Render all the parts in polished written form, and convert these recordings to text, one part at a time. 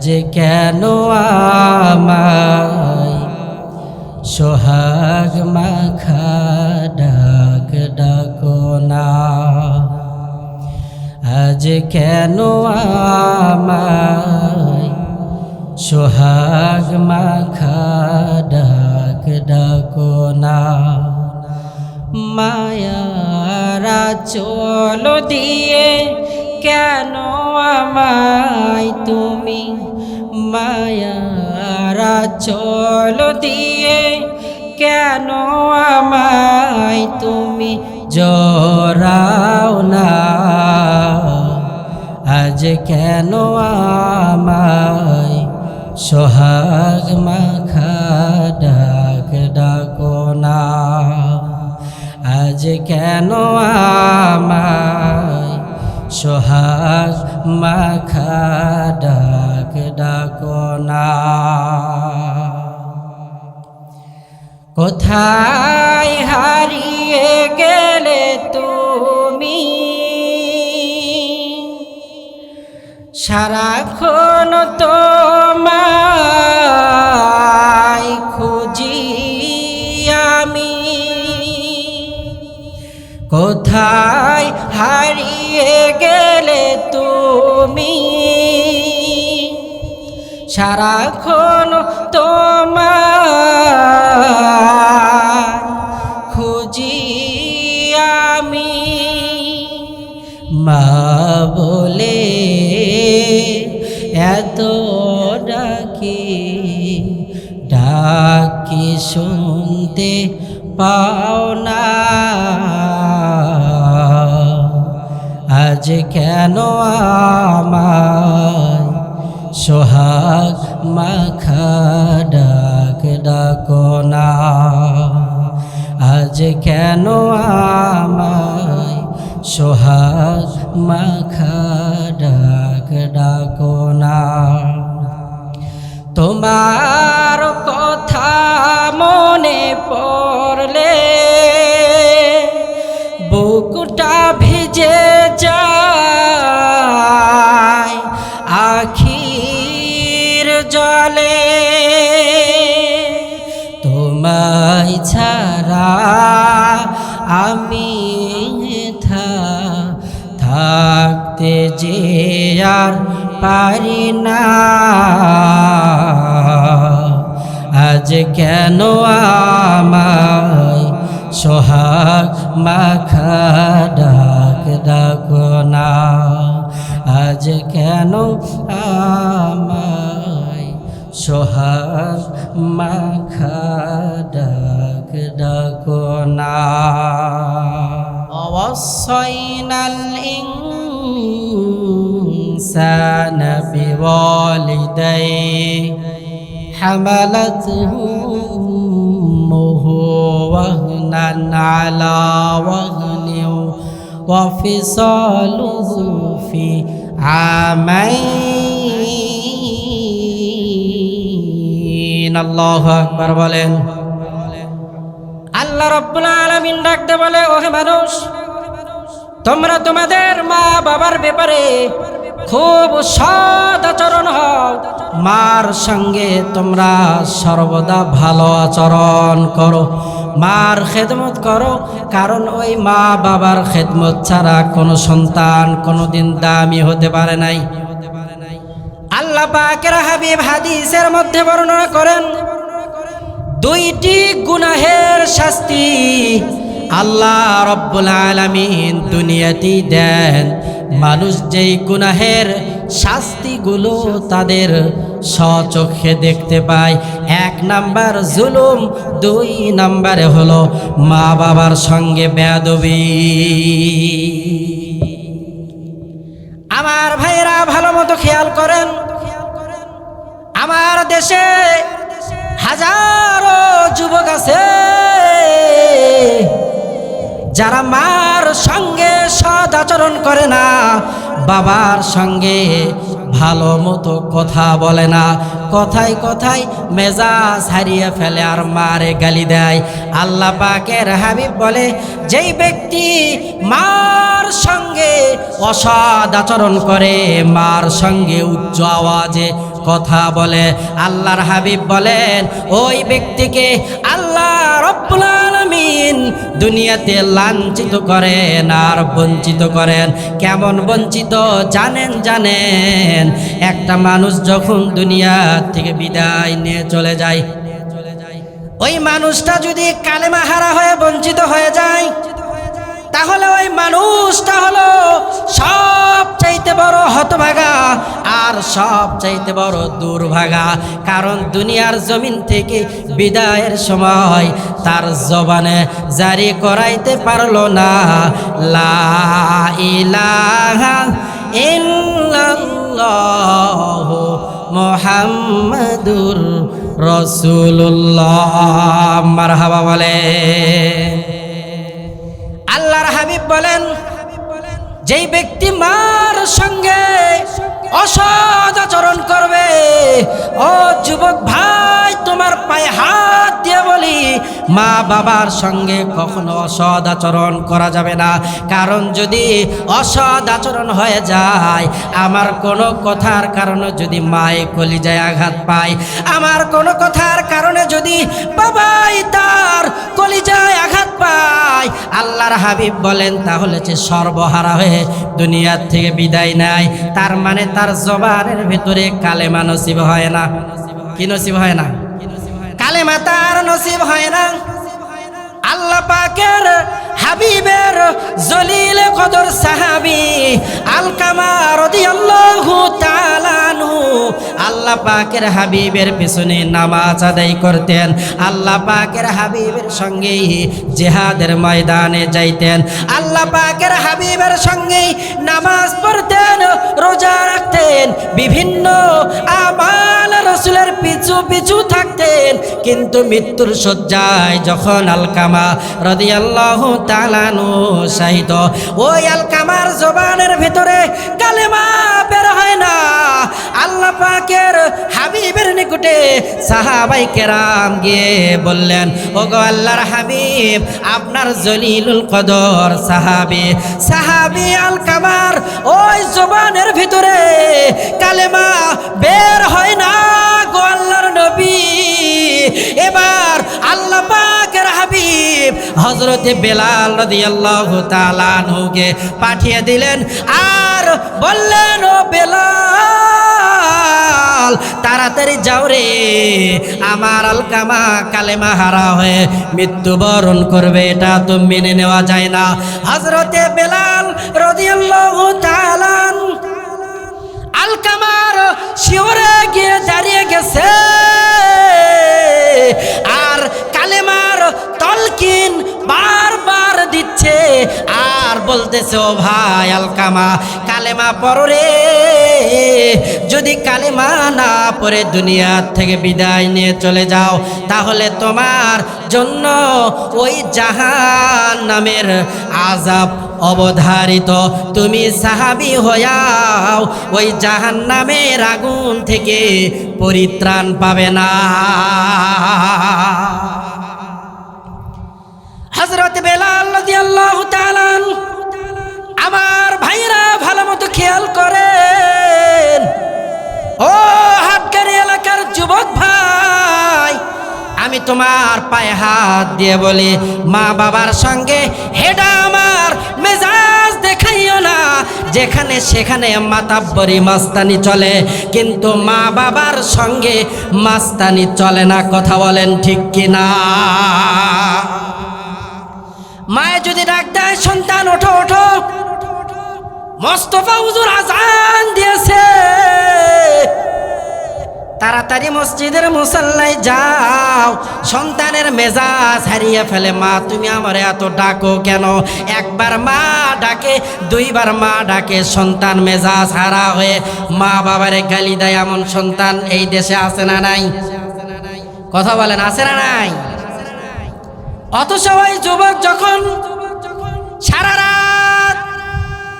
আজ কেন আমায় সোহাগ মাখা ডাক ডাকো না, আজ কেন আমায় সোহাগ মাখা ডাক ডাকো না। মায়ারা চল দিয়ে কেন আমায় তুমি, মায়ারা চল দিয়ে কেন আমায় তুমি জড়াও না, আজ কেন আমায় সোহাগ মাখা ডাক ডাকো না, আজ কেন আমায় সোহাগ মাখা ডাক ডাকো না। কোথায় হারিয়ে গেলে তুমি, সারাক্ষণ তোমায় খুঁজি আমি, কোথায় হারিয়ে গেলে তুমি, সারাক্ষণ তোমায় খুঁজি আমি। মা বলে এত ডাকি, ডাকি শুনতে পাও না, আজ কেন আমায় সোহাগ মাখা ডাক ডাকো না, আজ কেন আমায় সোহাগ মাখা ডাক ডাকো না। তোমার কথা মনে পড়লে বুকটা ভিজে যায় আখির জলে, তোমায় ছাড়া আমি থাকতে যে আর পারি না, আজ কেন আমায় সোহাগ মাখা ডাক ডাকো না, আজ কেন আমায় সোহাগ মাখা ডাক ডাকো না। ওয়াসাইনাল ইনসানা বিওয়ালিদাইহি হামালাতহু উম্মুহু ওয়াহনান আলা ওয়াহনিন ওয়া ফিসালুহু ফি আমাইন। আল্লাহু আকবার বলেন। আল্লাহ রাব্বুল আলামিন ডাকতে বলে, ওহে মানুষ, তোমরা তোমাদের মা বাবার ব্যাপারে খুব সৎ আচরণ হও, মার সঙ্গে তোমরা সর্বদা ভালো আচরণ করো, মার খেদমত করো, কারণ ওই মা বাবার খেদমত ছাড়া কোনো সন্তান কোনোদিন দামি হতে পারে নাই। আল্লাহ পাকের হাবিব হাদিসের মধ্যে বর্ণনা করেন, দুইটি গুনাহের শাস্তি আল্লাহ রব্বুল আলামিন দুনিয়াতেই দেন। মানুষ যেই গুনাহের শাস্তিগুলো তাদের স্বচক্ষে দেখতে পায়, 1 নাম্বার জুলুম, 2 নাম্বারে হলো মা বাবার সঙ্গে বেয়াদবি। আমার ভাইরা ভালো মতো খেয়াল করেন, আমার দেশে হাজারো যুবক আছে যারা মার সঙ্গে সৎ আচরণ করে না, বাবার সঙ্গে ভালো মতো কথা বলে না, কথায় কথায় মেজাজ হারিয়ে ফেলে আর মারে গালি দেয়। আল্লাহ পাকের হাবিব বলে, যেই ব্যক্তি মার সঙ্গে অসৎ আচরণ করে, মার সঙ্গে উচ্চ আওয়াজে কথা বলে। আল্লাহর হাবিব বলেন ওই ব্যক্তিকে আল্লাহ রব্বুল আলামিন দুনিয়াতে লাঞ্ছিত করেন আর বঞ্চিত করেন। কেমন বঞ্চিত জানেন? একটা মানুষ যখন দুনিয়া থেকে বিদায় নিয়ে চলে যায়, ওই মানুষটা যদি কালেমা হারা হয়ে বঞ্চিত হয়ে যায়, তাহলে ওই মানুষটা হলো সবচাইতে বড় হতভাগা আর সবচাইতে বড় দুর্ভাগা। কারণ দুনিয়ার জমিন থেকে বিদায়ের সময় তার জবানে জারি করাইতে পারলো না লা ইলাহা ইল্লাল্লাহু মুহাম্মাদুর রাসূলুল্লাহ। মারহাবা বলে। আল্লাহর হাবিব বলেন যেই ব্যক্তি মার সঙ্গে অসৎ আচরণ করবে, ও যুবক ভাই তোমার পায়ে হাত দিয়ে বলি, মা বাবার সঙ্গে কখনো অসৎ আচরণ করা যাবে না। কারণ যদি অসৎ আচরণ হয়ে যায়, আমার কোনো কথার কারণে যদি মায়ে কলিজায় আঘাত পায়, আমার কোনো কথার কারণে যদি বাবাই তার কলিজায় আঘাত পায়, আল্লাহর হাবিব বলেন তাহলে যে সর্বহারা হয়ে দুনিয়ার থেকে বিদায় নেয়। তার মানে তার জবানের ভিতরে কালেমা নসিব হয় না। কি নসিব হয় না? কালেমা তার নসিব হয় না। আল্লাহ পাকের হাবিবের জলিল কদর সাহাবী আলকামা রাদিয়াল্লাহু তাআলা আনহু আল্লাহ পাকের হাবিবের পিছনে নামাজ আদায় করতেন। আল্লাহ পাকের হাবিবের সঙ্গে জিহাদের ময়দানে যাইতেন। আল্লাহ পাকের হাবিবের সঙ্গে নামাজ পড়তেন, রোজা রাখতেন, বিভিন্ন আমাল রাসূলের পিছু পিছু থাকতেন। কিন্তু মৃত্যুর শয্যায় যখন আলকামা রাদিয়াল্লাহু তাআলা আনহু শাহিদ, ওই আলকামার জবানের ভিতরে কালেমা বের হয় না। আল্লাহ পাকের হাবিবের নিকটে সাহাবায়ে কেরাম গিয়ে বললেন, ওগো আল্লাহর হাবিব, আপনার জলিলুল কদর সাহাবী আলকামার ওই জবানের ভিতরে কালেমা বের হয় না গো আল্লাহর নবী। এবার আল্লাহ পাকের হাবিব হযরতে বেলাল রাদিয়াল্লাহু তাআলা আনহুকে পাঠিয়ে দিলেন আর বললেন, ও বেলাল তাড়াতাড়ি যাও রে, আমার আলকামা কালেমা হারা হয়ে মৃত্যুবরণ করবে, এটা তো মেনে নেওয়া যায় না। হযরতে বেলাল রাদিয়াল্লাহু তাআলা আলকামার শিওরে গিয়ে দাঁড়িয়ে গেছে আর কালেমার তলকিন বারবার দিচ্ছে আর বলতেছে, ও ভাই আলকামা কালেমা পড়ো রে, যদি কালেমা না পড়ে দুনিয়া থেকে বিদায় নিয়ে চলে যাও, তাহলে তোমার জন্য ওই জাহান্নামের আযাব অবধারিত। তুমি সাহাবী হয়াও ওই জাহান্নামের আগুন থেকে পরিত্রাণ পাবে না। হযরত বেলাল রাদিয়াল্লাহু তাআলা আমার ভাইরা ভালো মতো খেয়াল করেন, ও হাটগাড়ি এলাকার যুবক ভাই, আমি তোমার পায়ে হাত দিয়ে বলি, মা বাবার সঙ্গে হেডা আমার মেজাজ দেখাইও না। যেখানে সেখানে মাতাব্বরি মাস্তানি চলে, কিন্তু মা বাবার সঙ্গে মাস্তানি চলে না। কথা বলেন ঠিক কিনা? মায়ে যদি ডাক দেয়, সন্তান ওঠো ওঠো, মোস্তফা হুজুর আজান দিয়েছে, তাড়াতাড়ি মসজিদের মুসাল্লায় যাও। সন্তানের মেজাজ হারিয়ে ফেলে, মা তুমি আমারে এত ডাকো কেন? একবার মা ডাকে, দুইবার মা ডাকে, সন্তান মেজাজ হারা হয়ে মা বাবারে গালি দেয়। এমন সন্তান এই দেশে আছে না নাই? কথা বলেন, আছে না নাই? অথচ ওই যুবক যখন সারা রাত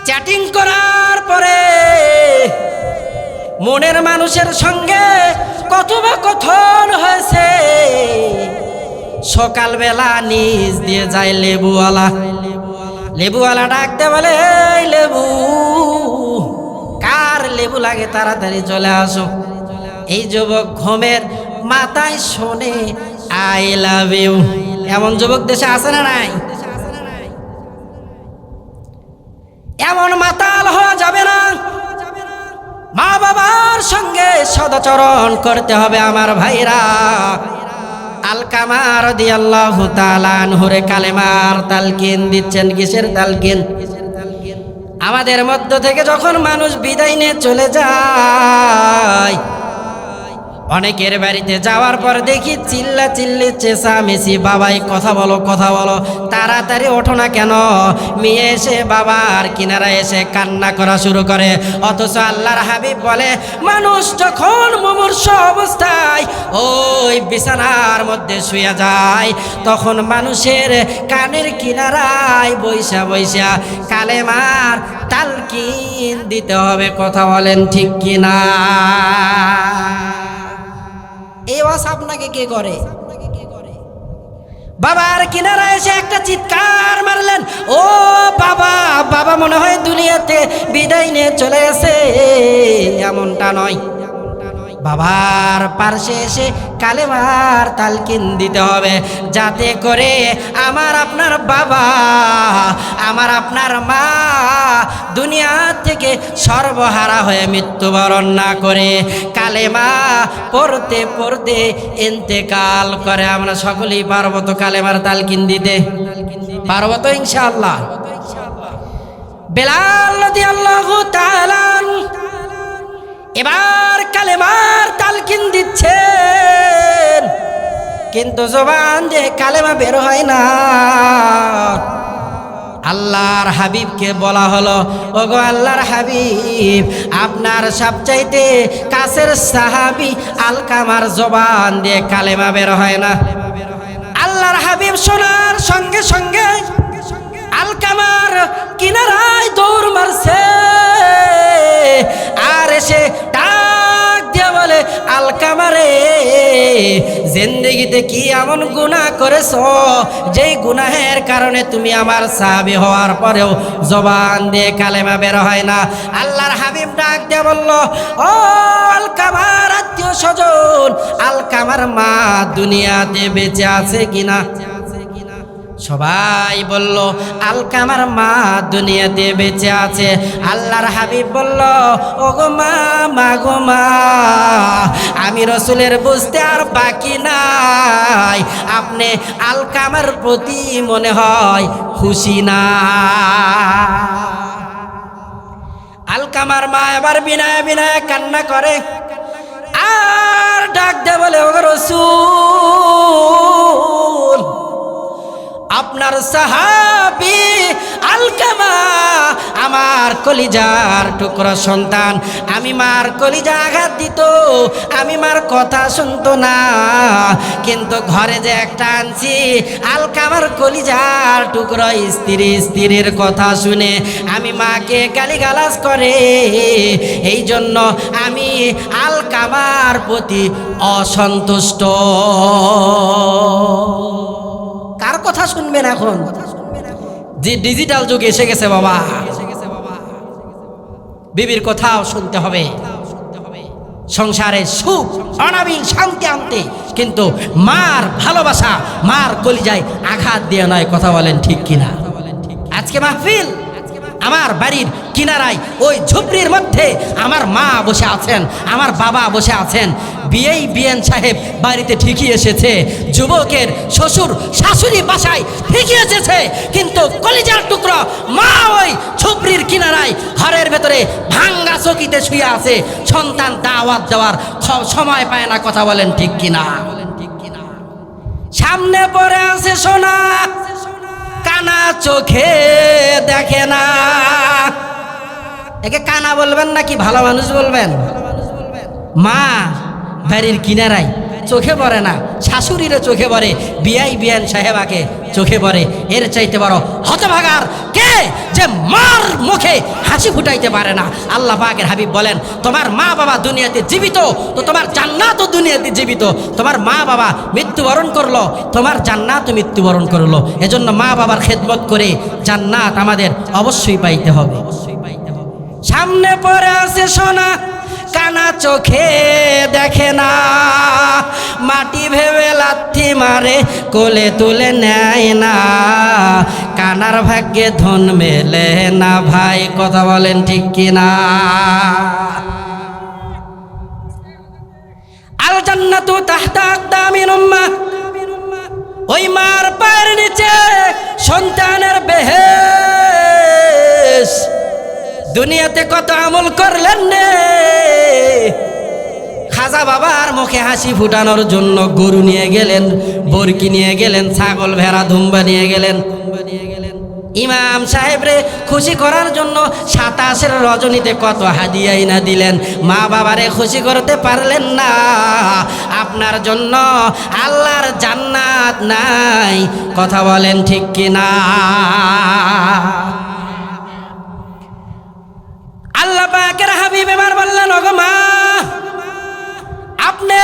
চ্যাটিং করার পরে মনের মানুষের সঙ্গে কথোপকথন হয়েছে, সকালবেলা নিজ দিয়ে যায় লেবুওয়ালা ডাকতে বলে, এই লেবু, কার লেবু লাগে তাড়াতাড়ি চলে আসো। এই যুবক ঘুমের মাথায় শোনে আই লাভ ইউ। এমন যুবক দেশে আছে না নাই? এমন মাতাল হওয়া যাবে না। মা বাবার সঙ্গে সদাচরণ করতে হবে আমার ভাইরা। আলকামা রাদিয়াল্লাহু তাআলা আনহুরে কালেমার তালকিন দিচ্ছেন। কিসের তালকিন? আমাদের মধ্য থেকে যখন মানুষ বিদায় নিয়ে চলে যায়, অনেকের বাড়িতে যাওয়ার পর দেখি চিল্লা চিল্লি চেঁচামেচি, বাবাই কথা বলো কথা বলো, তাড়াতাড়ি ওঠো না কেন। মেয়ে এসে বাবার কিনারায় এসে কান্না করা শুরু করে। অথচ আল্লাহর হাবিব বলে, মানুষ যখন মুমূর্ষ অবস্থায় ওই বিছানার মধ্যে শুয়ে যায়, তখন মানুষের কানের কিনারায় বৈশা বৈশা কালেমার তালকিন দিতে হবে। কথা বলেন ঠিক কিনা? এই ওয়াজ আপনাকে কে করে? বাবার কিনারা এসে একটা চিৎকার মারলেন, ও বাবা, বাবা মনে হয় দুনিয়াতে বিদায় নিয়ে চলে গেছে। এমনটা নয়, বাবার পাশে এসে কালেমার তালকিন দিতে হবে, যাতে করে আমার আপনার বাবা, আমার আপনার মা দুনিয়া থেকে সর্বহারা হয়ে মৃত্যুবরণ না করে কালেমা পড়তে পড়তে ইন্তেকাল করে। আমরা সকলেই পারবো তো কালেমার তালকিন দিতে? পারবো তো ইনশাআল্লাহ? বেলাল রাদিয়াল্লাহু তাআলা এবার কালেমার তালকিন দিচ্ছেন, কিন্তু জবান যে কালেমা বের হয় না। আল্লাহর হাবিবকে বলা হলো, ওগো আল্লাহর হাবিব, আপনার সবচাইতে কাছের সাহাবী আলকামার জবান দিয়ে কালেমা বের হয় না। আল্লাহর হাবিব শোনার সঙ্গে সঙ্গে আলকামার কিনারায় দৌড় মারছে, আর এসে ডাক দিয়া বলে, আলকামারে, জিন্দেগিতে কি এমন গুনাহ করেছো যেই গুনাহের কারণে তুমি আমার সাহাবী হওয়ার পরেও জবান দিয়ে কালেমা বের হয় না? আল্লাহর হাবিব ডাক দিয়া বলল, ও আলকামার আত্মীয় স্বজন, আলকামার মা দুনিয়াতে বেঁচে আছে কিনা? সবাই বলল, আলকামার মা দুনিয়াতে বেঁচে আছে। আল্লাহর হাবিব বলল, ওগো মা, মা গো মা, আমি রসুলের বুঝতে আর বাকি নাই, আপনি আলকামার প্রতি মনে হয় খুশি না। আলকামার মা এবার বিনায় বিনায় কান্না করে, আর ডাক দে বলে, ওগো রসূল, আপনার সাহাবী আলকামা আমার কলিজার টুকরা সন্তান, আমি মার কলিজা আঘাত দিত, আমি মার কথা শুনতো না, কিন্তু ঘরে যে একটা আনছি আলকামার কলিজার টুকরা স্ত্রীর কথা শুনে আমি মাকে গালিগালাজ করে, এই জন্য আমি আলকামার প্রতি অসন্তুষ্ট। কার কথা শুনবেন এখন? যে ডিজিটাল যুগ এসে গেছে বাবা, বিবির কথাও শুনতে হবে সংসারে সুখ অনাবিল শান্তি আনতে, কিন্তু মার ভালোবাসা, মার কলিজায় আঘাত দিয়ে নয়। কথা বলেন ঠিক কিনা? আজকে মাহফিল আমার বাড়ির কিনারায় ওই ঝুপড়ির মধ্যে আমার মা বসে আছেন, আমার বাবা বসে আছেন। বিএন সাহেব বাড়িতে ঠিকই এসেছে, যুবকের শ্বশুর শাশুড়ি বাসায় ঠিকই এসেছে, কিন্তু কলিজার টুকরো মা ওই ঝুপড়ির কিনারায় ঘরের ভেতরে ভাঙ্গা চকিতে শুয়ে আছে, সন্তান দাওয়াত দেওয়ার সময় পায় না। কথা বলেন ঠিক কিনা? সামনে পড়ে আছে সোনা, কানা চোখে দেখে না। একে কানা বলবেন নাকি ভালো মানুষ বলবেন? মা বাড়ির কিনারায় চোখে পড়ে না, শাশুড়িরও চোখে পড়ে, বিআইন সাহেবাকে চোখে পড়ে। এর চাইতে বড় হতভাগার কে যে মার মুখে হাসি ফুটাইতে পারে না? আল্লাহ পাকের হাবিব বলেন, তোমার মা বাবা দুনিয়াতে জীবিত তো তোমার জান্নাতও দুনিয়াতে জীবিত। তোমার মা বাবা মৃত্যুবরণ করলো, তোমার জান্নাতও মৃত্যুবরণ করলো। এজন্য মা বাবার খেদমত করে জান্নাত আমাদের অবশ্যই পাইতে হবে। সামনে পড়ে আছে সোনা, কানা চোখে দেখে না, মাটি ভেবে লাথি মারে কোলে তুলে নেয় না, কানার ভাগ্যে ধন মেলে না ভাই, কথা বলেন ঠিক কিনা? আল জান্নাতু তাহতা আকদামিল উম্মাহ, ওই মার পায়ের নিচে সন্তানের বেহেশ। দুনিয়াতে কত আমল করলেন নে, খাজা বাবার মুখে হাসি ফুটানোর জন্য গরু নিয়ে গেলেন, বরকি নিয়ে গেলেন, ছাগল ভেড়া দুম্বা নিয়ে গেলেন। ইমাম সাহেবরে খুশি করার জন্য 27 রজনীতে কত হাদিয়াই না দিলেন, মা বাবারে খুশি করতে পারলেন না। আপনার জন্য আল্লাহর জান্নাত নাই, কথা বলেন ঠিক কিনা? আল্লাহ পাকের হাবিব এবার বললেন, ওগো মা, আপনি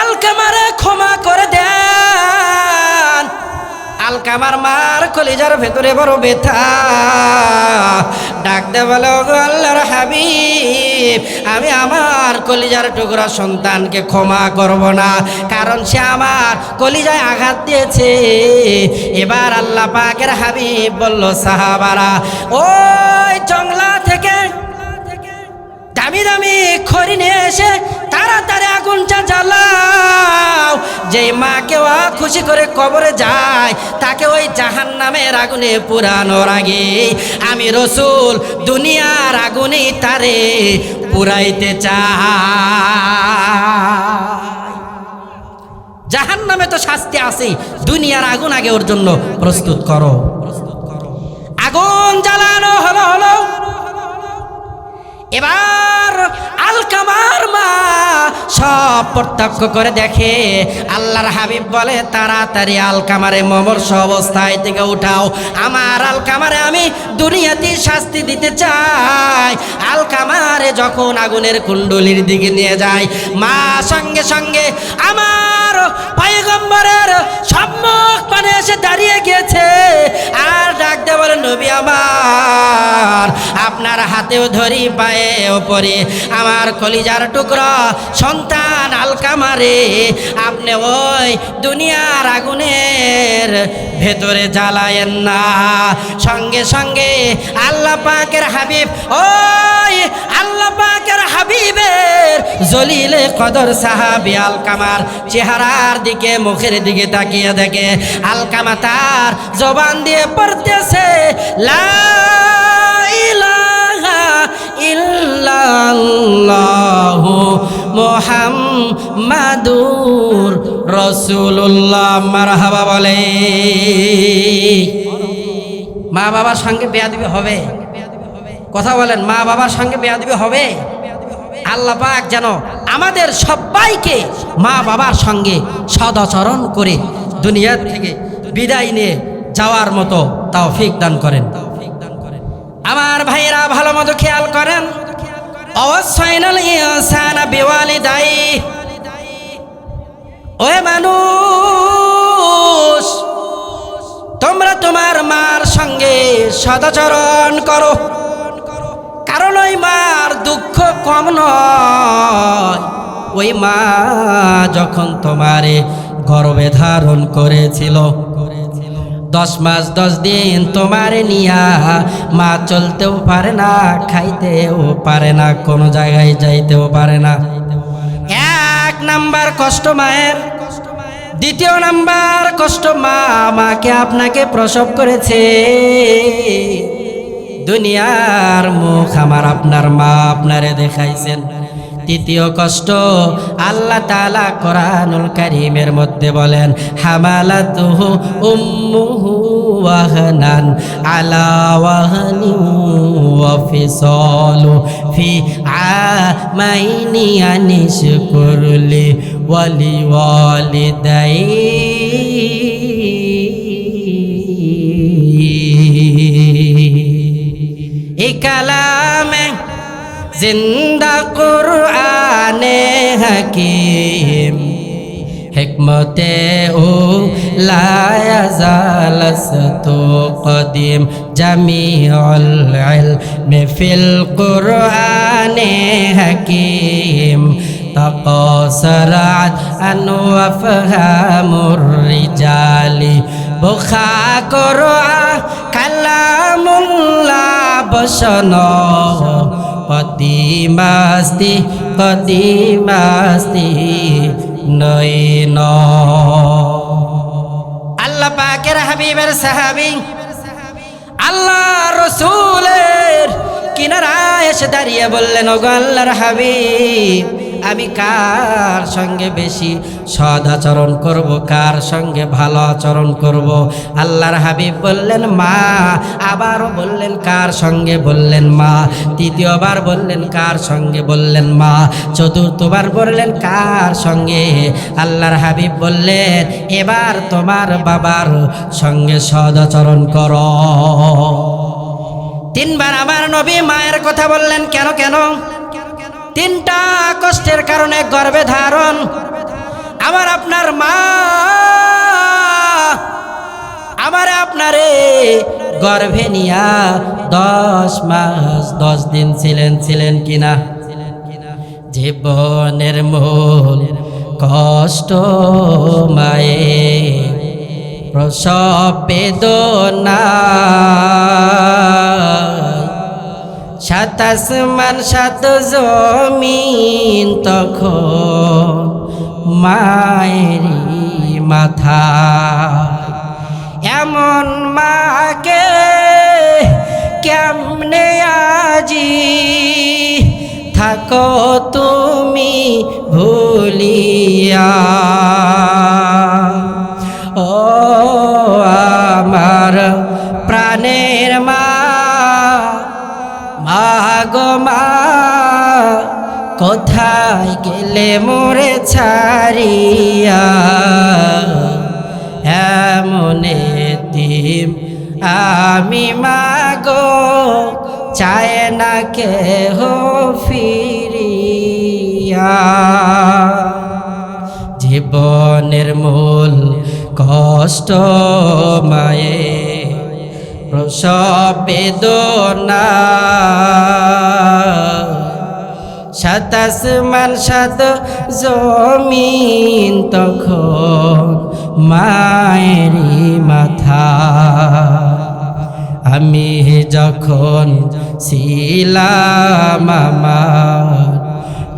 আলকামারে ক্ষমা করে দেন। আলকামার মার কলিজার ভেতরে বড় ব্যথা, ডাক দে বলে, ওগো আল্লাহর হাবিব, আমি আমার কলিজার টুকরা সন্তানকে ক্ষমা করব না, কারণ সে আমার কলিজায় আঘাত দিয়েছে। এবার আল্লাহ পাকের হাবিব বলল, সাহাবারা, ওই জংলা থেকে দামি দামি খড়ি নিয়ে এসে তাড়াতাড়ি আগুনটা জ্বালাও। যেই মাকে খুশি করে কবরে যায়, তাকে ওই জাহান্নামের আগুনে পুরানোর আগে আমি রসুল দুনিয়ার আগুনে তারে পুরাইতে চাই। জাহান্নামে তো শাস্তি আছে, দুনিয়ার আগুন আগে ওর জন্য প্রস্তুত করো। আগুন জ্বালানো হলো। এবার আলকামার মা সব প্রত্যক্ষ করে দেখে। আল্লাহর হাবিব বলে, তাড়াতাড়ি আলকামারে মমর্ষ অবস্থায় থেকে উঠাও, আমার আলকামারে আমি দুনিয়াতে শাস্তি দিতে চাই। আলকামারে যখন আগুনের কুণ্ডলির দিকে নিয়ে যায়, মা সঙ্গে সঙ্গে আমার পয়গম্বরের সম্মুখ পানে এসে দাঁড়িয়ে গিয়েছে আর ডাক দিয়ে বলে, নবী আমার, আপনার হাতেও ধরি, পায়েও পড়ি, আমার কলিজার টুকরা সন্তান আলকামারে আপনি ওই দুনিয়ার আগুনের ভেতরে জ্বালায়েন না। সঙ্গে সঙ্গে আল্লাহ পাকের হাবিব, ওই আল্লাহ পাকের হাবিবের জলিলে কদর সাহাবী আলকামার চেহারার দিকে, মুখের দিকে তাকিয়ে দেখে আলকামা তার জবান দিয়ে পড়তেছে, লা ইলাহা ইল্লাল্লাহু মুহাম্মাদুর রাসূলুল্লাহ। মারহাবা বলে। মা বাবার সঙ্গে বেয়াদবি হবে, কথা বলেন, মা বাবার সঙ্গে বেয়াদবি হবে? আল্লাহ পাক যেন আমাদের সবাইকে মা বাবার সঙ্গে সদাচরণ করে দুনিয়া থেকে বিদায় নিয়ে যাওয়ার মতো তৌফিক দান করেন। আমার ভাইরা ভালো মতো খেয়াল করেন, অবশ্যইনাল ইনসানা বিওয়ালিদাইহি, ওই মানুষ, তোমরা তোমার মার সঙ্গে সদাচরণ করো, কারণ ওই মার দুঃখ কম নয়। ওই মা যখন তোমারে গর্ভে ধারণ করেছিল, 10 মাস 10 দিন তোমারে নিয়া মা চলতেও পারে না, খাইতেও পারে না, কোনো জায়গায় যাইতেও পারে না। 1 নাম্বার কষ্ট মায়ের, 2 নাম্বার কষ্ট মা আমাকে আপনাকে প্রসব করেছে। দুনিয়ার মুখ আমার আপনার মা আপনারে দেখাইছেন। 3 কষ্ট আল্লাহ তাআলা কোরআনুল কারীমের মধ্যে বলেন, হামালাতুহু উম্মুহু ওয়াহনান আলা ওয়াহনি ওয়া ফিসালু ফি আমাইনি আনিশকুরলি ওয়ালি ওয়ালিদাইহি। এই কালামে জিন্দা কুরআনে হাকিম, হিকমতে ও লায়াজালসতু কদিম, জামিউল ইলমি ফিল কুরআন শানে হাকিম তকসরাত আনু আফহামুর রিজালি বুখা করো কালামুল্লাহ বসন কদিমাস্তি কদিমাস্তি নয়ন। আল্লাহ পাকের হাবিবের সাহাবী আল্লাহ রসুলের কিনারায় এসে দাঁড়িয়ে বললেন, ওগো আল্লাহর হাবিব, আমি কার সঙ্গে বেশি সদাচরণ করব, কার সঙ্গে ভালো আচরণ করব? আল্লাহর হাবিব বললেন মা, আবারও বললেন কার সঙ্গে, বললেন মা, তৃতীয়বার বললেন কার সঙ্গে, বললেন মা, চতুর্থবার বললেন কার সঙ্গে? আল্লাহর হাবিব বললেন এবার তোমার বাবার সঙ্গে সদাচরণ করো। তিনবার আমার নবী মায়ের কথা বললেন। কেন কেন? তিনটা কষ্টের কারণে গর্ভে ধারণ আমার আপনার মা আমার আপনারে গর্ভে নিয়া 10 মাস 10 দিন ছিলেন কিনা? জীবনের মূল কষ্ট মায়ে প্রসব বেদনা, 7 আসমান 7 জমিন তখন মায়েরই মাথা। এমন মাকে কেমনে আজি থাকো তুমি ভুলিয়া? ও আমার প্রাণের মা, মা গো মা, কোথায় গেলে মোরে ছাড়িয়া? এমন এতিম আমি মা গো, চায় না কেহ ফিরিয়া। জীবনের মূল কষ্ট মায়ে প্রসব বেদনা, 7 আসমান 7 জমিন তখন মায়েরই মাথা। আমি যখন ছিলাম আমার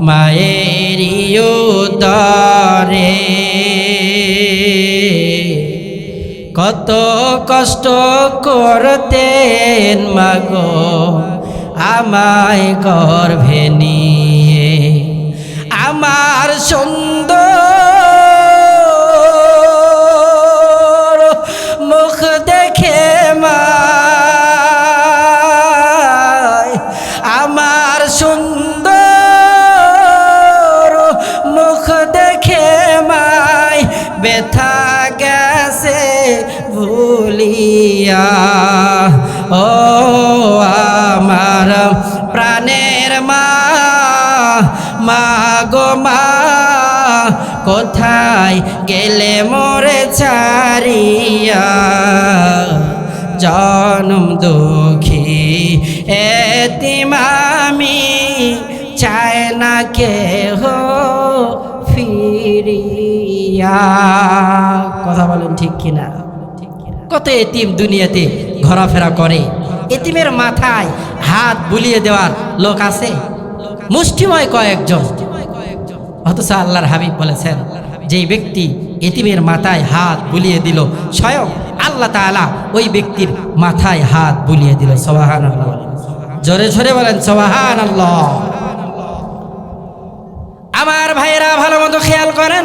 মায়েরই উদরে, কত কষ্ট করতেন মাগো আমায় গর্ভে নিয়ে। আমার সুন্দর মুখ দেখে মায়, আমার সুন্দর মুখ দেখে মায় ব্যথা গেছে ভুলিয়া। ও আমার প্রাণের মা, মা গো মা, কোথায় গেলে মোরে ছাড়িয়া? জনম দুঃখী এতিম আমি, চায় না কেহ ফিরিয়া। কথা বলেন ঠিক কিনা? কত এতিম দুনিয়াতে ঘোরাফেরা করে, এতিমের মাথায় হাত বুলিয়ে দেওয়ার লোক আছে মুষ্টিময় কয়েকজন। অথচ আল্লাহর হাবিব বলেছেন যেই ব্যক্তি এতিমের মাথায় হাত বুলিয়ে দিল, স্বয়ং আল্লাহ তাআলা ওই ব্যক্তির মাথায় হাত বুলিয়ে দিল। সুবহানাল্লাহ, জোরে জোরে বলেন সুবহানাল্লাহ। আমার ভাইয়েরা ভালো মতো খেয়াল করেন,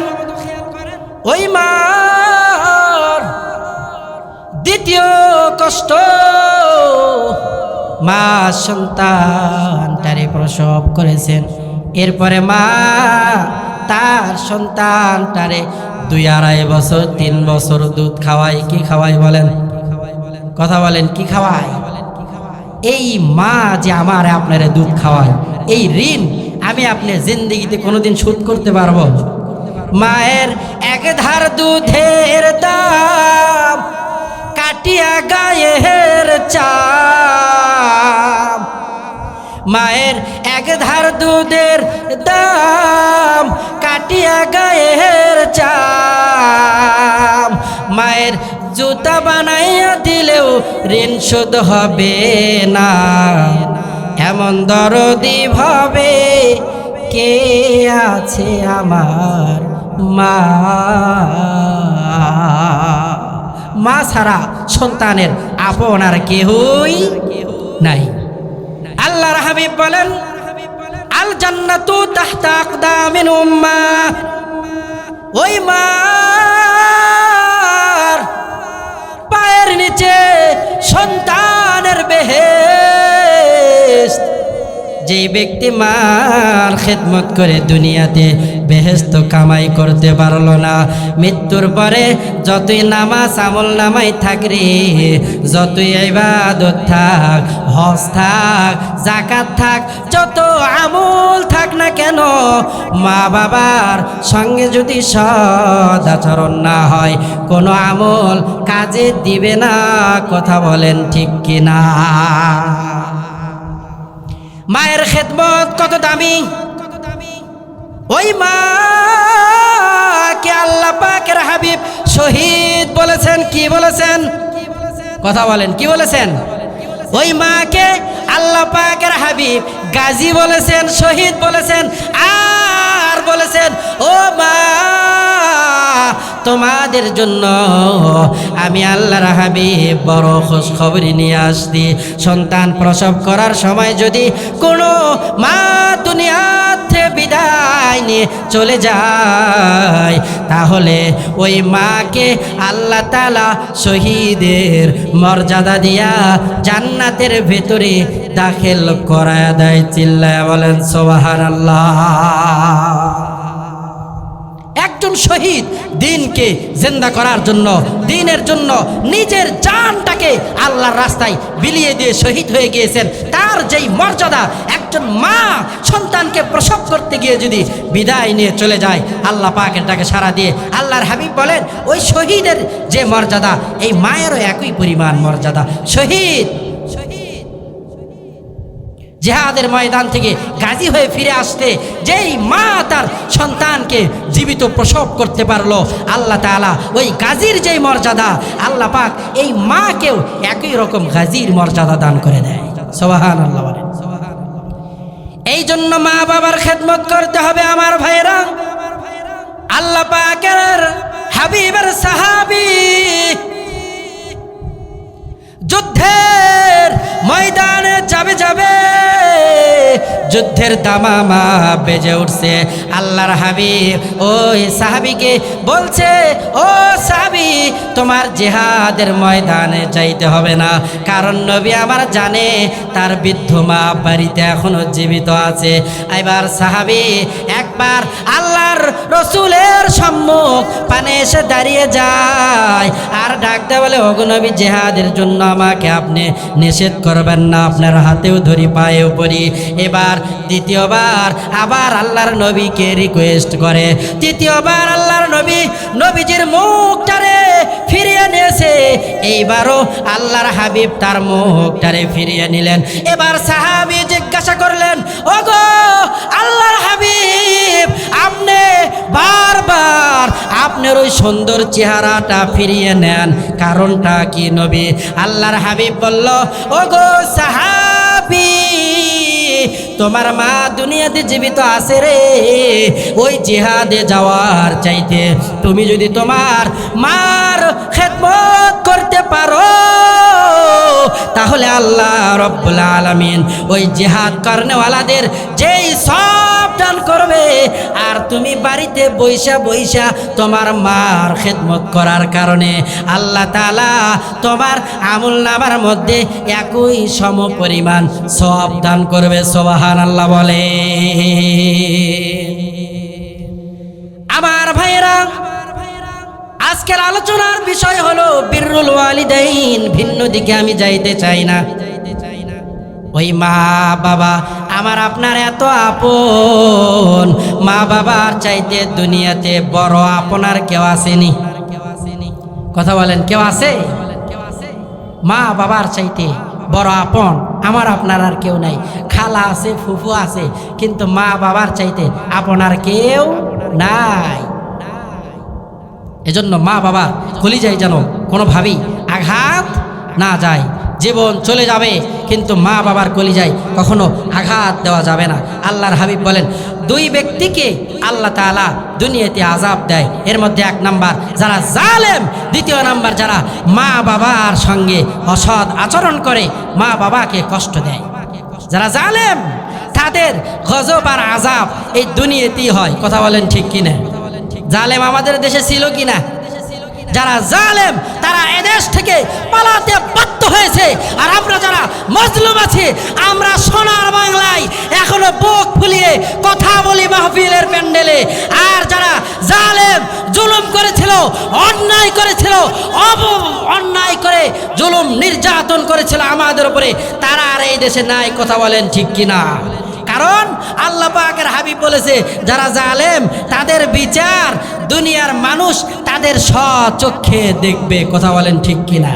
ওই মার দ্বিতীয় কষ্ট, মা সন্তানটারে প্রসব করেছেন, এরপরে মা তার সন্তানটারে 2-2.5 বছর 3 বছর দুধ খাওয়ায়। কি খাওয়ায় বলেন? কথা বলেন, কি খাওয়ায়? এই মা যে আমার আপনারে দুধ খাওয়ায়, এই ঋণ আমি আপনি জিন্দেগিতে কোনোদিন শোধ করতে পারবো? মায়ের 1 ধার দুধের দাম কাটিয়া গায়ের চাম, মায়ের এক ধার দুধের দাম কাটিয়া গায়ের চাম, মায়ের জুতা বানাইয়া দিলেও ঋণ শোধ হবে না, এমন দরদি ভাবে কে আছে আমার মা। মা ছাড়া সন্তানের আপন আর কেহই নাই। আল্লাহর হাবিব বলেন, আল জান্নাতু তাহতা আকদামিল উম্মাহ, ওই মার পায়ের নিচে সন্তানের বেহেশত। যে ব্যক্তি মার খেদমত করে দুনিয়াতে বেহেশত কামাই করতে পারলো না, মৃত্যুর পরে যতই নামাজ আমল নামাই থাক রে, যতই ইবাদত থাক, হজ থাক, যাকাত থাক, যত আমল থাক না কেন, মা বাবার সঙ্গে যদি সৎ আচরণ না হয় কোনো আমল কাজে দিবে না। কথা বলেন ঠিক কিনা? মায়ের খেদমত কত দামি! ওই মাকে আল্লাহ পাকের হাবিব শহীদ বলেছেন। কি বলেছেন? কথা বলেন, কি বলেছেন? ওই মাকে আল্লাহ পাকের হাবিব গাজী বলেছেন, শহীদ বলেছেন, আর বলেছেন, ও মা তোমাদের জন্য আমি আল্লাহর হাবিব বড় খোঁজখবরি নিয়ে আসছি। সন্তান প্রসব করার সময় যদি কোনো মা দুনিয়াতে বিদায় নিয়ে চলে যায়, তাহলে ওই মাকে আল্লাহ তাআলা শহীদের মর্যাদা দিয়া জান্নাতের ভেতরে দাখিল করায়া দেয়। চিল্লায়া বলেন সুবহানাল্লাহ। একজন শহীদ দিনকে জিন্দা করার জন্য, দিনের জন্য নিজের জানটাকে আল্লাহর রাস্তায় বিলিয়ে দিয়ে শহীদ হয়ে গিয়েছেন। তার যেই মর্যাদা, একজন মা সন্তানকে প্রসব করতে গিয়ে যদি বিদায় নিয়ে চলে যায়, আল্লাহ পাকের ডাকে সাড়া দিয়ে আল্লাহর হাবিব বলেন, ওই শহীদের যে মর্যাদা, এই মায়েরও একই পরিমাণ মর্যাদা। শহীদ জিহাদের ময়দান থেকে গাজী হয়ে ফিরে আসতে যেই মা তার সন্তানকে জীবিত প্রসব করতে পারলো, আল্লাহ তাআলা ওই গাজীর যেই মর্যাদা, আল্লাহ পাক এই মাকেও একই রকম গাজীর মর্যাদা দান করে দেয়। সুবহানাল্লাহ বলেন। এই জন্য মা বাবার খেদমত করতে হবে আমার ভাইরা। আল্লাহ পাকের হাবিবের সাহাবী যুদ্ধের ময়দানে যাবে, যুদ্ধের দামামা বেজে উঠছে। আল্লাহর হাবিব ওই সাহাবীকে বলছে, ও সাহাবী তোমার জিহাদের ময়দানে যাইতে হবে না, কারণ নবী আমার জানে তার বৃদ্ধ মা বাড়িতে এখনো জীবিত আছে। এবার সাহাবী একবার আল্লাহর রসুলের সম্মুখ পানে এসে দাঁড়িয়ে যায় আর ডাকতে বলে, ওগো নবী জিহাদের জন্য আমাকে আপনি নিষেধ করবেন না, আপনার হাতেও ধরি পায়েও পড়ি। এবার দ্বিতীয়বার আবার আল্লাহর নবীকে রিকোয়েস্ট করে। তৃতীয়বার আল্লাহর নবীজির মুখটারে ফিরিয়ে নিয়েছে। এইবারও আল্লাহর হাবিব তার মুখটারে ফিরিয়ে নিলেন। এবার সাহাবী জিজ্ঞাসা করলেন, ওগো আল্লাহর হাবিব, আপনি বারবার আপনার ওই সুন্দর চেহারাটা ফিরিয়ে নেন, কারণটা কি নবী? আল্লাহর হাবিব বলল, ওগো সাহাবী, তোমার মা দুনিয়াতে জীবিত আছে রে, ওই জিহাদে যাওয়ার চাইতে তুমি যদি তোমার মার খেদমত করতে পারো, তাহলে আল্লাহ রব্বুল আলামিন ওই জিহাদ করনেওয়ালাদের যেই সব দান করবে, আর তুমি বাড়িতে বইসা বইসা তোমার মার খেদমত করার কারণে আল্লাহ তাআলা তোমার আমলনামার মধ্যে একই সম পরিমাণ সব দান করবে। সুবহানাল্লাহ বলে। আমার ভাইরা, আজকের আলোচনার বিষয় হলো বিররুল ওয়ালিদাইন। ভিন্ন দিকে আমি যাইতে চাই না। ওই মা বাবা আমার আপনার এত আপন, মা বাবার চাইতে দুনিয়াতে বড় আপনার কেউ আসেনি? কথা বলেন, কেউ আছে? মা বাবার চাইতে বড় আপন আমার আপনার আর কেউ নাই। খালা আছে, ফুফু আছে, কিন্তু মা বাবার চাইতে আপনার কেউ নাই। এজন্য মা বাবার কলিজায় যেন কোনোভাবেই আঘাত না যায়। জীবন চলে যাবে কিন্তু মা বাবার কলিজায় কখনো আঘাত দেওয়া যাবে না। আল্লাহর হাবিব বলেন, দুই ব্যক্তিকে আল্লাহ তাআলা দুনিয়াতে আযাব দেয়। এর মধ্যে এক নাম্বার যারা জালেম, দ্বিতীয় নাম্বার যারা মা বাবার সঙ্গে অসৎ আচরণ করে, মা বাবাকে কষ্ট দেয়। যারা জালেম তাদের গজব আর আযাব এই দুনিয়াতেই হয়। কথা বলেন ঠিক কিনা? জালেম আমাদের দেশে ছিল কিনা? যারা জালেম তারা এদেশ থেকে পালাতে বাধ্য হয়েছে। আর আমরা যারা মজলুম আছি, আমরা সোনার বাংলায় এখনো বুক ফুলিয়ে কথা বলি মাহফিলের প্যান্ডেলে। আর যারা জালেম জুলুম করেছিল, অন্যায় করেছিল, অন্যায় করে জুলুম নির্যাতন করেছিল আমাদের উপরে, তারা আর এই দেশে নাই। কথা বলেন ঠিক কিনা? কারণ আল্লাহ পাকের হাবিব বলেছে, যারা জালেম তাদের বিচার দুনিয়ার মানুষ তাদের স্বচক্ষে দেখবে। কথা বলেন ঠিক কিনা?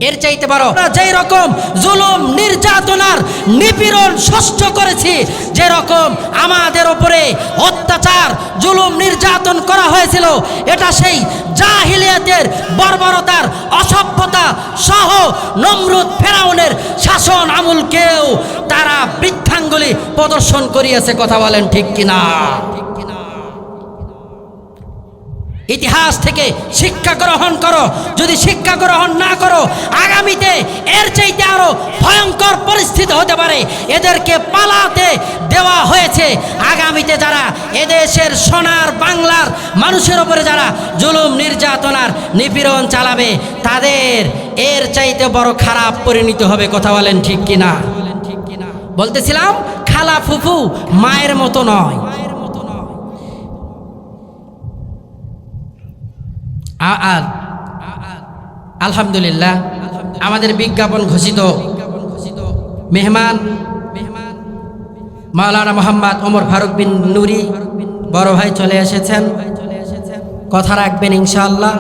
এর চাইতে বড় যেই রকম জুলুম নির্যাতনার নিপীড়ন সহ্য করেছি, যে রকম আমাদের উপরে অত্যাচার জুলুম নির্যাতন করা হয়েছিল, এটা সেই জাহিলিয়াতের বর্বরতার অসভ্যতা সহ নমরুদ ফেরাউনের শাসন আমলকেও তারা বৃদ্ধাঙ্গুলি প্রদর্শন করিয়েছে। কথা বলেন ঠিক কিনা? ইতিহাস থেকে শিক্ষা গ্রহণ করো। যদি শিক্ষা গ্রহণ না করো, আগামীতে এর চাইতে আরো ভয়ঙ্কর পরিস্থিতি হতে পারে। এদেরকে পালাতে দেওয়া হয়েছে। আগামীতে যারা এদেশের সোনার বাংলার মানুষের উপরে যারা জুলুম নির্যাতন আর নিপীড়ন চালাবে, তাদের এর চাইতে বড় খারাপ পরিণতি হবে। কথা বলেন ঠিক কিনা? বলতেছিলাম, খালা ফুফু মায়ের মতো নয়। আর আলহামদুলিল্লাহ আমাদের বিজ্ঞাপন ঘোষিত মেহমান মাওলানা মোহাম্মদ ওমর ফারুক বিন নুরি বড় ভাই চলে এসেছেন। কথা রাখবেন ইনশাআল্লাহ।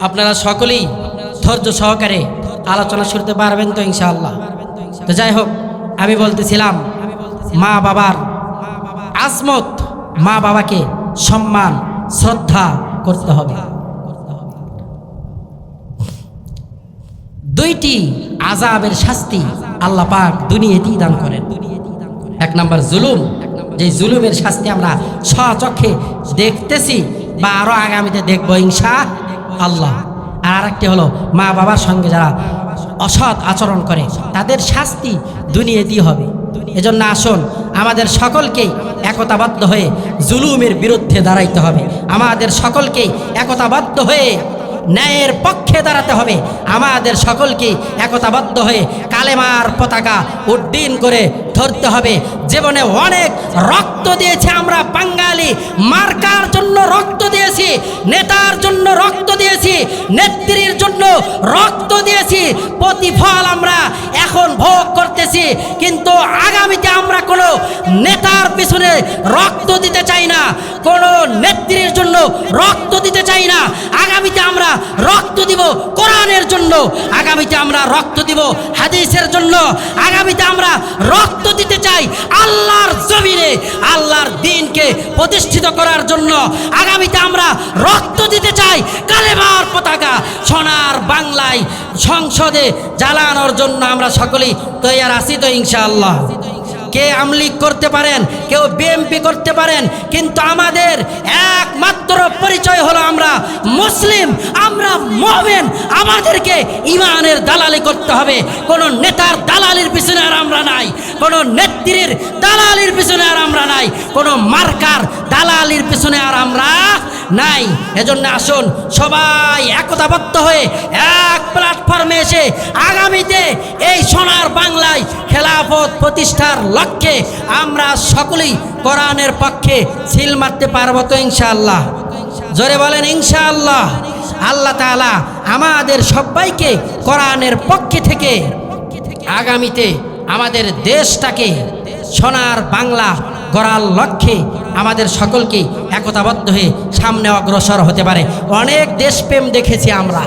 আপনারা সকলেই ধৈর্য সহকারে আলোচনা শুনতে পারবেন তো ইনশাআল্লাহ? তো যাই হোক, আমি বলতেছিলাম মা বাবার আজমত, মা বাবাকে সম্মান শ্রদ্ধা করতে হবে। দুইটি আযাবের শাস্তি আল্লাহ পাক দুনিয়াতেই দান করেন। এক নাম্বার জুলুম, যে জুলুমের শাস্তি আমরা স্বচক্ষে দেখতেছি বা আরো আগামীতে দেখবো ইনশাআল্লাহ। আর আরেকটি হলো মা বাবার সঙ্গে যারা অসৎ আচরণ করে, তাদের শাস্তি দুনিয়াতেই হবে। এজন্য আসুন আমাদের সকলকেই একতাবদ্ধ হয়ে জুলুমের বিরুদ্ধে দাঁড়াইতে হবে। আমাদের সকলকেই একতাবদ্ধ হয়ে ন্যায়ের পক্ষে দাঁড়াতে হবে। আমাদের সকলকে একতাবদ্ধ হয়ে কালেমার পতাকা উড্ডীন করে ধরতে হবে। জীবনে অনেক রক্ত দিয়েছি আমরা বাঙালি, মার্কার জন্য রক্ত দিয়েছি, নেতার জন্য রক্ত দিয়েছি, নেত্রীর জন্য রক্ত দিয়েছি। প্রতিফল আমরা এখন ভোগ করতেছি। কিন্তু আগামীতে আমরা কোনো নেতার পিছনে রক্ত দিতে চাই না, কোনো নেত্রীর জন্য রক্ত দিতে চাই না। আগামীতে আমরা রক্ত দিব কোরআনের জন্য, আগামীতে আমরা রক্ত দিব হাদিসের জন্য, আগামীতে আমরা রক্ত দিতে চাই আল্লাহর জমিনে আল্লাহর দ্বীনকে প্রতিষ্ঠিত করার জন্য। আগামীতে আমরা রক্ত দিতে চাই কালেমার পতাকা সোনার বাংলায় সংসদে জ্বালানোর জন্য। আমরা সকলেই তৈয়ার আছি তো ইনশাআল্লাহ? কে আমলিগ করতে পারেন, কেউ বিএমপি করতে পারেন, কিন্তু আমাদের একমাত্র পরিচয় হলো আমরা মুসলিম, আমরা মুমিন। আমাদেরকে ইমানের দালালি করতে হবে। কোন নেতার দালালির পিছনে আর আমরা নাই, কোন নেত্রীর দালালির পিছনে আর আমরা নাই, কোন মার্কার দালালির পিছনে আর আমরা নাই। এজন্য আসুন সবাই একতাবদ্ধ হয়ে এক প্ল্যাটফর্মে এসে আগামীতে এই সোনার বাংলায় খেলাফত প্রতিষ্ঠার লক্ষ্যে আমরা সকলেই কোরআনের পক্ষে সিল মারতে পারবো তো ইনশাআল্লাহ? জোরে বলেন ইনশাআল্লাহ। আল্লাহ তাআলা আমাদের সবাইকে কোরআনের পক্ষে থেকে আগামীতে আমাদের দেশটাকে সোনার বাংলা গড়ার লক্ষ্যে আমাদের সকলকে একতাবদ্ধ হয়ে সামনে অগ্রসর হতে পারে। অনেক দেশপ্রেম দেখেছি আমরা,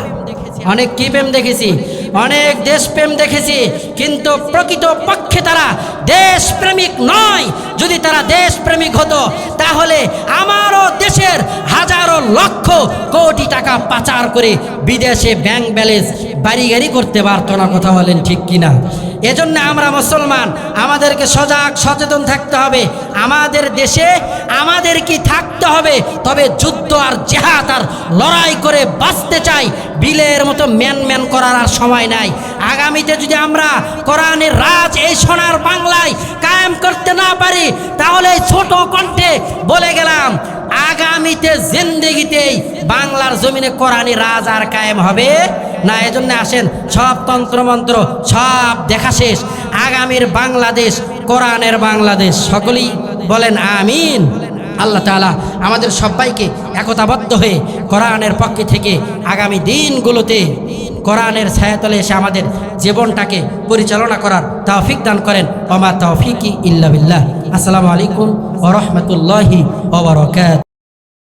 অনেক কি প্রেম দেখেছি, অনেক দেশপ্রেম দেখেছি, কিন্তু প্রকৃত পক্ষে তারা দেশপ্রেমিক নয়। যদি তারা দেশপ্রেমিক হতো তাহলে আমারও দেশের হাজারো লক্ষ কোটি টাকা পাচার করে বিদেশে ব্যাংক ব্যালেন্স বাড়ি গাড়ি করতে পারতো না। কথা বলেন ঠিক কিনা? এজন্য আমরা মুসলমান, আমাদেরকে সজাগ সচেতন থাকতে হবে। আমাদের দেশে আমাদের কি থাকতে হবে, তবে যুদ্ধ আর জেহাদ আর লড়াই করে বাঁচতে চাই। বিলের মতো ম্যান করার আর সময় নাই। আগামীতে যদি আমরা কোরআনের রাজ এই সোনার বাংলায় কায়েম করতে না পারি, তাহলে ছোট কণ্ঠে বলে গেলাম, আগামীতে জিন্দেগিতেই বাংলার জমিনে কোরআনী রাজ আর কায়েম হবে না। এজন্য আসেন, সব তন্ত্রমন্ত্র সব দেখা শেষ, আগামীর বাংলাদেশ কোরআনের বাংলাদেশ। সকলেই বলেন আমিন। আল্লাহ তাআলা আমাদের সবাইকে একতাবদ্ধ হয়ে কোরআনের পক্ষে থেকে আগামী দিনগুলোতে কোরআনের ছায়াতলে এসে আমাদের জীবনটাকে পরিচালনা করার তৌফিক দান করেন। ওমা তৌফিকি ইল্লা বিল্লাহ। আসসালামু আলাইকুম ওয়া রাহমাতুল্লাহি ওয়া বারাকাতুহু।